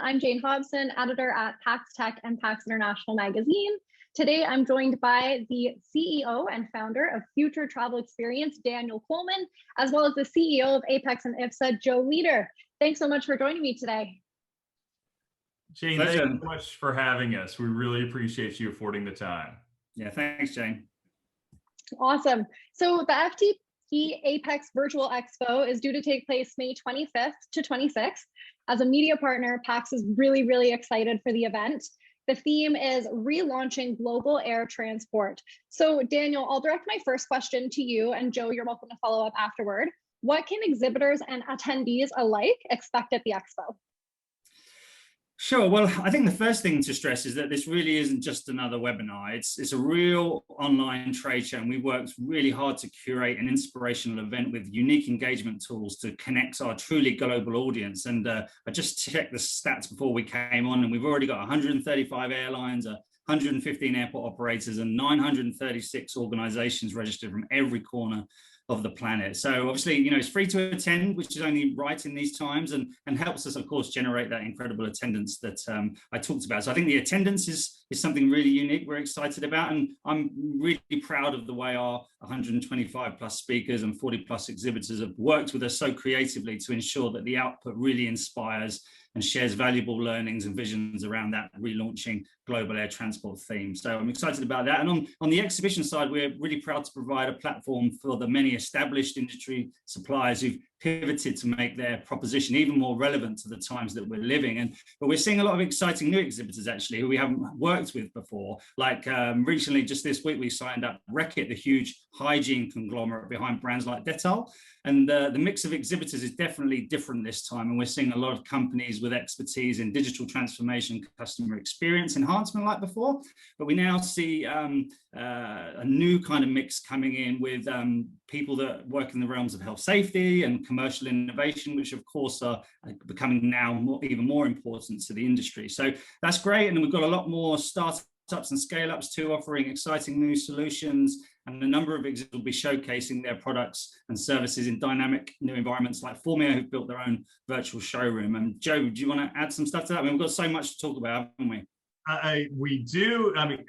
I'm Jane Hobson, editor at PAX Tech and PAX International magazine. Today, I'm joined by the CEO and founder of Future Travel Experience, Daniel Coleman, as well as the CEO of APEX and IFSA, Joe Leader. Thanks so much for joining me today. Jane, thank you so much for having us. We really appreciate you affording the time. Yeah, thanks, Jane. Awesome. So the FTE APEX Virtual Expo is due to take place May 25th to 26th. As a media partner, PAX is really excited for the event. The theme is relaunching global air transport. So Daniel, I'll direct my first question to you, and Joe, you're welcome to follow up afterward. What can exhibitors and attendees alike expect at the expo? Sure. Well, I think the first thing to stress is that this really isn't just another webinar. It's a real online trade show, and we worked really hard to curate an inspirational event with unique engagement tools to connect our truly global audience. And I just checked the stats before we came on, and we've already got 135 airlines, 115 airport operators, and 936 organizations registered from every corner of the planet. So obviously, it's free to attend, which is only right in these times, and helps us, of course, generate that incredible attendance that I talked about. So I think the attendance is something really unique we're excited about, and I'm really proud of the way our 125 plus speakers and 40 plus exhibitors have worked with us so creatively to ensure that the output really inspires and shares valuable learnings and visions around that relaunching global air transport theme. So I'm excited about that. And on the exhibition side, we're really proud to provide a platform for the many established industry suppliers who've pivoted to make their proposition even more relevant to the times that we're living. But we're seeing a lot of exciting new exhibitors, actually, who we haven't worked with before. Like recently, just this week, we signed up Reckitt, the huge hygiene conglomerate behind brands like Dettol. And the mix of exhibitors is definitely different this time. And we're seeing a lot of companies with expertise in digital transformation, customer experience enhancement like before. But we now see a new kind of mix coming in with people that work in the realms of health safety and commercial innovation, which of course are becoming now even more important to the industry. So that's great. And we've got a lot more startups and scale-ups too, offering exciting new solutions, and a number of exhibitors will be showcasing their products and services in dynamic new environments like Formia, who've built their own virtual showroom. And Joe, do you want to add some stuff to that? I mean, we've got so much to talk about, haven't we? We do. I mean,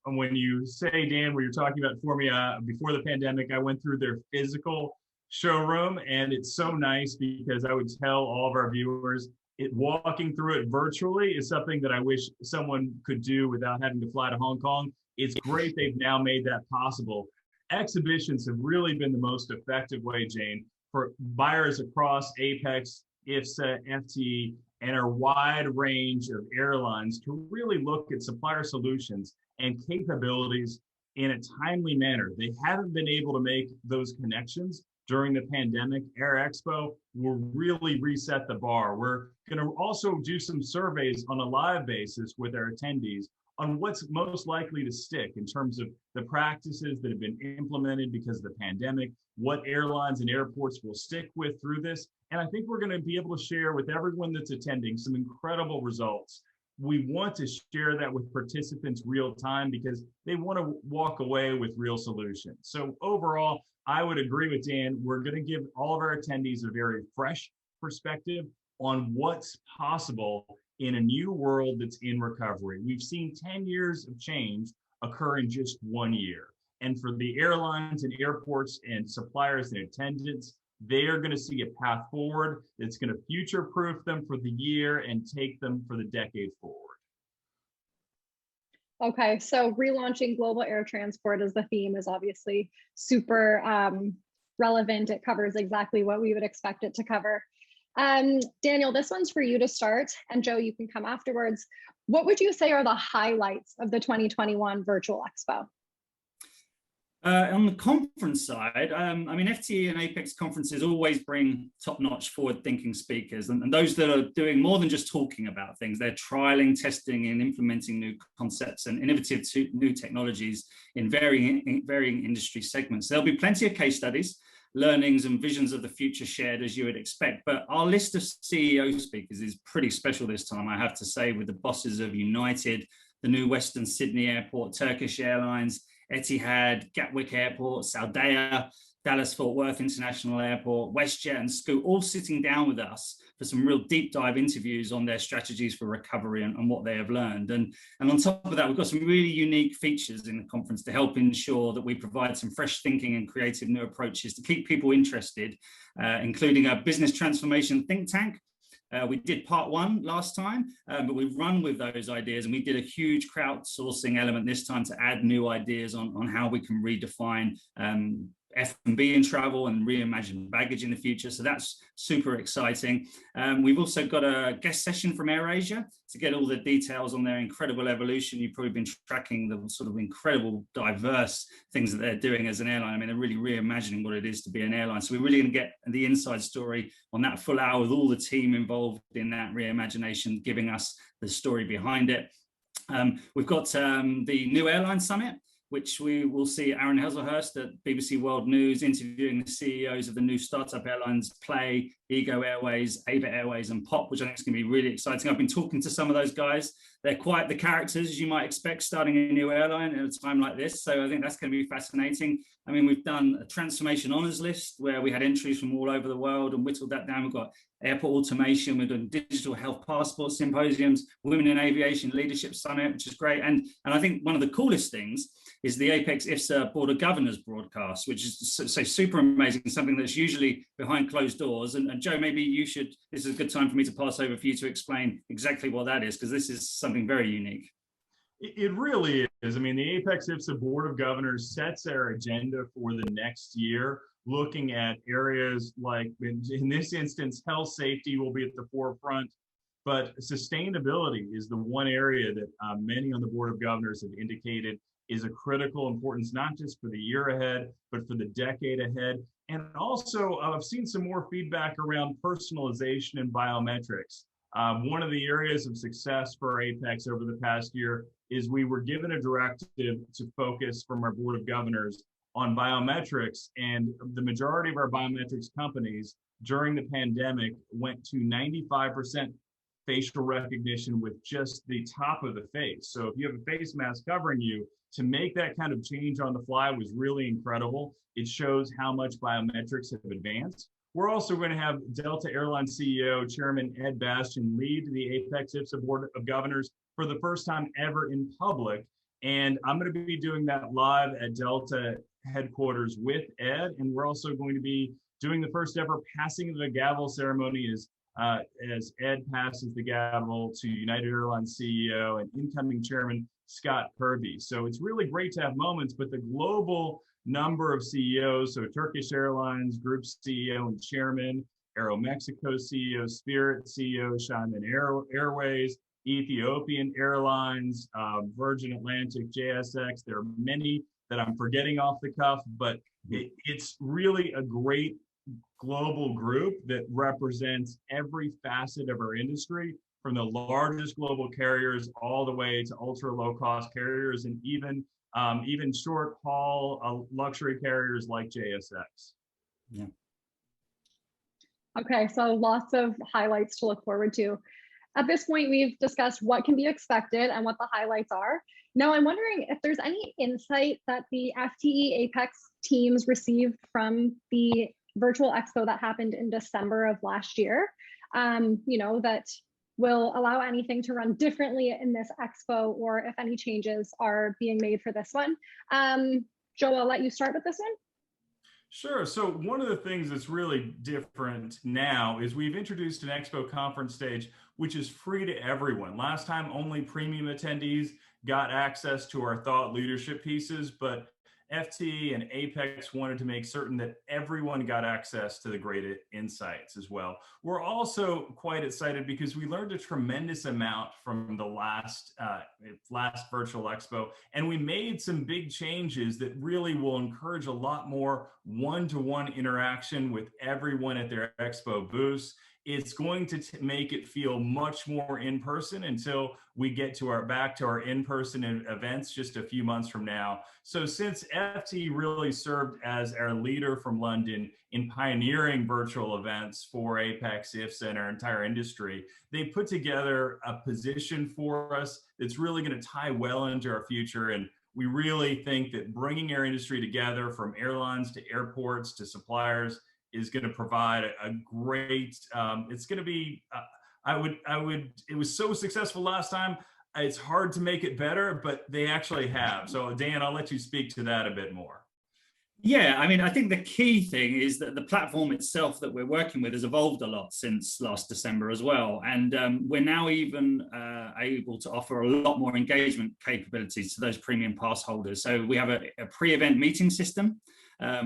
when you say, Dan, where you're talking about Formia, before the pandemic, I went through their physical showroom, and it's so nice because I would tell all of our viewers, walking through it virtually is something that I wish someone could do without having to fly to Hong Kong. It's great they've now made that possible. Exhibitions have really been the most effective way, Jane, for buyers across APEX, IFSA, FTE, and our wide range of airlines to really look at supplier solutions and capabilities in a timely manner. They haven't been able to make those connections during the pandemic. Air Expo will really reset the bar. We're going to also do some surveys on a live basis with our attendees on what's most likely to stick in terms of the practices that have been implemented because of the pandemic, what airlines and airports will stick with through this. And I think we're going to be able to share with everyone that's attending some incredible results. We want to share that with participants real time because they want to walk away with real solutions. So overall, I would agree with Dan. We're going to give all of our attendees a very fresh perspective on what's possible in a new world that's in recovery. We've seen 10 years of change occur in just 1 year. And for the airlines and airports and suppliers and attendants, they are going to see a path forward that's going to future-proof them for the year and take them for the decade forward. Okay, so relaunching global air transport as the theme is obviously super relevant. It covers exactly what we would expect it to cover. Daniel, this one's for you to start, and Joe, you can come afterwards. What would you say are the highlights of the 2021 Virtual Expo? On the conference side, I mean, FTE and APEX conferences always bring top-notch forward-thinking speakers, and those that are doing more than just talking about things. They're trialing, testing, and implementing new concepts and innovative new technologies in varying industry segments. There'll be plenty of case studies, learnings, and visions of the future shared, as you would expect. But our list of CEO speakers is pretty special this time, I have to say, with the bosses of United, the new Western Sydney Airport, Turkish Airlines, Etihad, Gatwick Airport, Saudia, Dallas Fort Worth International Airport, WestJet and Scoot, all sitting down with us for some real deep dive interviews on their strategies for recovery and what they have learned. And on top of that, we've got some really unique features in the conference to help ensure that we provide some fresh thinking and creative new approaches to keep people interested, including a business transformation think tank. We did part one last time, but we've run with those ideas, and we did a huge crowdsourcing element this time to add new ideas on how we can redefine F&B in travel and reimagine baggage in the future. So that's super exciting. We've also got a guest session from AirAsia to get all the details on their incredible evolution. You've probably been tracking the sort of incredible diverse things that they're doing as an airline. I mean, they're really reimagining what it is to be an airline. So we're really going to get the inside story on that full hour with all the team involved in that reimagination, giving us the story behind it. We've got the New Airline Summit, which we will see Aaron Hazelhurst at BBC World News interviewing the CEOs of the new startup airlines, Play, Ego Airways, Ava Airways, and Pop, which I think is going to be really exciting. I've been talking to some of those guys. They're quite the characters, as you might expect, starting a new airline at a time like this. So I think that's going to be fascinating. I mean, we've done a transformation honors list where we had entries from all over the world and whittled that down. We've got airport automation, we've done digital health passport symposiums, Women in Aviation Leadership Summit, which is great. And I think one of the coolest things is the APEX IFSA Board of Governors broadcast, which is so super amazing, something that's usually behind closed doors. And Joe, maybe this is a good time for me to pass over for you to explain exactly what that is, because this is something very unique. It really is. I mean, the APEX IFSA Board of Governors sets our agenda for the next year, looking at areas like, in this instance, health safety will be at the forefront, but sustainability is the one area that many on the Board of Governors have indicated is a critical importance, not just for the year ahead, but for the decade ahead. And also, I've seen some more feedback around personalization and biometrics. One of the areas of success for APEX over the past year is we were given a directive to focus from our Board of Governors on biometrics, and the majority of our biometrics companies during the pandemic went to 95% facial recognition with just the top of the face. So if you have a face mask covering you, to make that kind of change on the fly was really incredible. It shows how much biometrics have advanced. We're also going to have Delta Airlines CEO, Chairman Ed Bastian, lead the APEX IFSA Board of Governors for the first time ever in public. And I'm going to be doing that live at Delta headquarters with Ed. And we're also going to be doing the first ever passing of the gavel ceremony as Ed passes the gavel to United Airlines CEO and incoming Chairman Scott Purvey. So it's really great to have moments, but the global number of CEOs, so Turkish Airlines Group CEO and Chairman, Aeromexico CEO, Spirit CEO, Shyman Airways, Ethiopian Airlines, Virgin Atlantic, JSX. There are many that I'm forgetting off the cuff, but it's really a great global group that represents every facet of our industry, from the largest global carriers all the way to ultra low cost carriers, and even short haul luxury carriers like JSX. Yeah. Okay, so lots of highlights to look forward to. At this point, we've discussed what can be expected and what the highlights are. Now, I'm wondering if there's any insight that the FTE APEX teams received from the Virtual Expo that happened in December of last year, that will allow anything to run differently in this expo, or if any changes are being made for this one. Joe, I'll let you start with this one. Sure. So one of the things that's really different now is we've introduced an expo conference stage, which is free to everyone. Last time, only premium attendees got access to our thought leadership pieces, but FTE and APEX wanted to make certain that everyone got access to the great insights as well. We're also quite excited because we learned a tremendous amount from the last Virtual Expo, and we made some big changes that really will encourage a lot more one-to-one interaction with everyone at their expo booths. It's going to make it feel much more in-person until we get back to our in-person events just a few months from now. So since FT really served as our leader from London in pioneering virtual events for APEX, IFSA, and our entire industry, they put together a position for us that's really going to tie well into our future. And we really think that bringing our industry together, from airlines to airports to suppliers, is going to provide a great, it's going to be, it was so successful last time. It's hard to make it better, but they actually have. So Dan, I'll let you speak to that a bit more. Yeah, I mean, I think the key thing is that the platform itself that we're working with has evolved a lot since last December as well. And we're now even able to offer a lot more engagement capabilities to those premium pass holders. So we have a pre-event meeting system,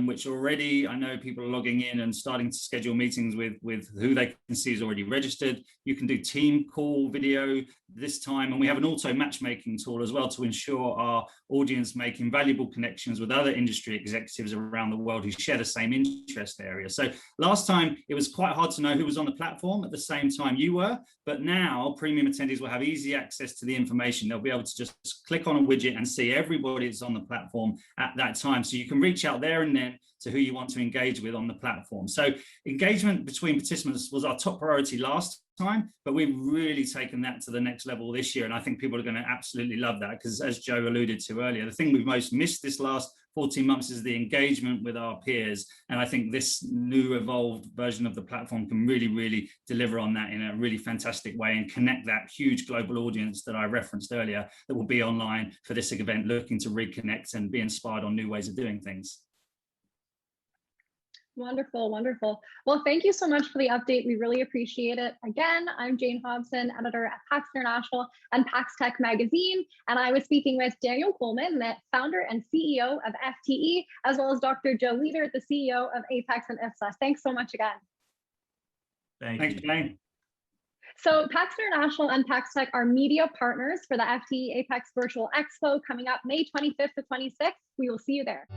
which already I know people are logging in and starting to schedule meetings with who they can see is already registered. You can do team call video this time, and we have an auto matchmaking tool as well to ensure our audience make invaluable connections with other industry executives around the world who share the same interest area. So last time it was quite hard to know who was on the platform at the same time you were, but now premium attendees will have easy access to the information. They'll be able to just click on a widget and see everybody that's on the platform at that time. So you can reach out there and then to who you want to engage with on the platform. So engagement between participants was our top priority last time, but we've really taken that to the next level this year. And I think people are going to absolutely love that, because as Joe alluded to earlier, the thing we've most missed this last 14 months is the engagement with our peers. And I think this new evolved version of the platform can really, really deliver on that in a really fantastic way and connect that huge global audience that I referenced earlier that will be online for this event, looking to reconnect and be inspired on new ways of doing things. Wonderful, wonderful. Well, thank you so much for the update. We really appreciate it. Again, I'm Jane Hobson, editor at PAX International and PAX Tech Magazine, and I was speaking with Daniel Coleman, the founder and CEO of FTE, as well as Dr. Joe Leader, the CEO of APEX and IFSA. Thanks so much again. Thank you, Jane. So PAX International and PAX Tech are media partners for the FTE APEX Virtual Expo coming up May 25th to 26th. We will see you there.